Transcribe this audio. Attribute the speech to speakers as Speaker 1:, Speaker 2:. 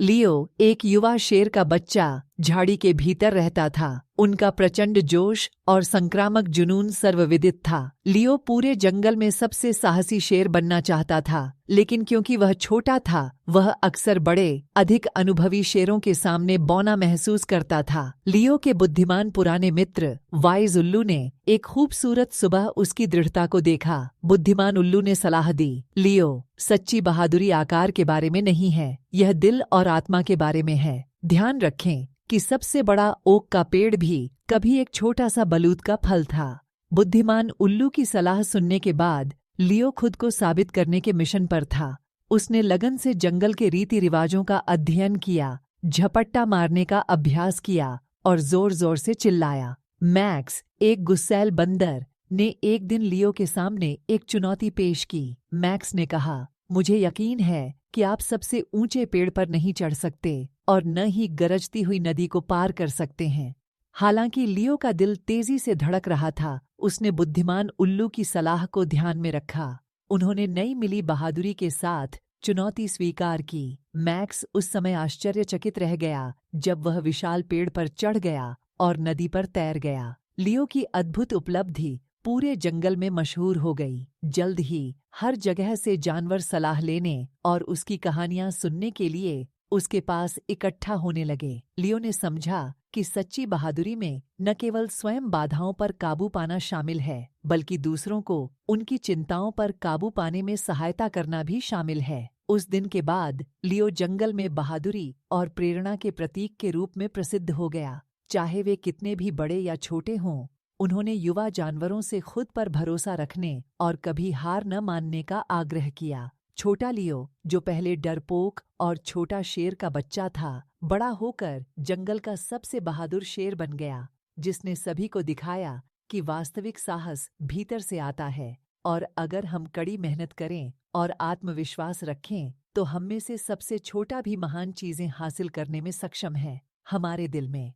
Speaker 1: लियो एक युवा शेर का बच्चा झाड़ी के भीतर रहता था। उनका प्रचंड जोश और संक्रामक जुनून सर्वविदित था। लियो पूरे जंगल में सबसे साहसी शेर बनना चाहता था, लेकिन क्योंकि वह छोटा था, वह अक्सर बड़े, अधिक अनुभवी शेरों के सामने बौना महसूस करता था। लियो के बुद्धिमान पुराने मित्र वाइज उल्लू ने एक खूबसूरत सुबह उसकी दृढ़ता को देखा। बुद्धिमान उल्लू ने सलाह दी, लियो, सच्ची बहादुरी आकार के बारे में नहीं है, यह दिल और आत्मा के बारे में है। ध्यान रखें कि सबसे बड़ा ओक का पेड़ भी कभी एक छोटा सा बलूत का फल था। बुद्धिमान उल्लू की सलाह सुनने के बाद लियो खुद को साबित करने के मिशन पर था। उसने लगन से जंगल के रीति रिवाजों का अध्ययन किया, झपट्टा मारने का अभ्यास किया और जोर जोर से चिल्लाया। मैक्स, एक गुस्सैल बंदर, ने एक दिन लियो के सामने एक चुनौती पेश की। मैक्स ने कहा, मुझे यकीन है कि आप सबसे ऊंचे पेड़ पर नहीं चढ़ सकते और न ही गरजती हुई नदी को पार कर सकते हैं। हालांकि लियो का दिल तेजी से धड़क रहा था, उसने बुद्धिमान उल्लू की सलाह को ध्यान में रखा। उन्होंने नई मिली बहादुरी के साथ चुनौती स्वीकार की। मैक्स उस समय आश्चर्यचकित रह गया जब वह विशाल पेड़ पर चढ़ गया और नदी पर तैर गया। लियो की अद्भुत उपलब्धि पूरे जंगल में मशहूर हो गई। जल्द ही हर जगह से जानवर सलाह लेने और उसकी कहानियां सुनने के लिए उसके पास इकट्ठा होने लगे। लियो ने समझा कि सच्ची बहादुरी में न केवल स्वयं बाधाओं पर काबू पाना शामिल है, बल्कि दूसरों को उनकी चिंताओं पर काबू पाने में सहायता करना भी शामिल है। उस दिन के बाद लियो जंगल में बहादुरी और प्रेरणा के प्रतीक के रूप में प्रसिद्ध हो गया। चाहे वे कितने भी बड़े या छोटे हों, उन्होंने युवा जानवरों से खुद पर भरोसा रखने और कभी हार न मानने का आग्रह किया। छोटा लियो, जो पहले डरपोक और छोटा शेर का बच्चा था, बड़ा होकर जंगल का सबसे बहादुर शेर बन गया, जिसने सभी को दिखाया कि वास्तविक साहस भीतर से आता है और अगर हम कड़ी मेहनत करें और आत्मविश्वास रखें तो हम में से सबसे छोटा भी महान चीजें हासिल करने में सक्षम है, हमारे दिल में।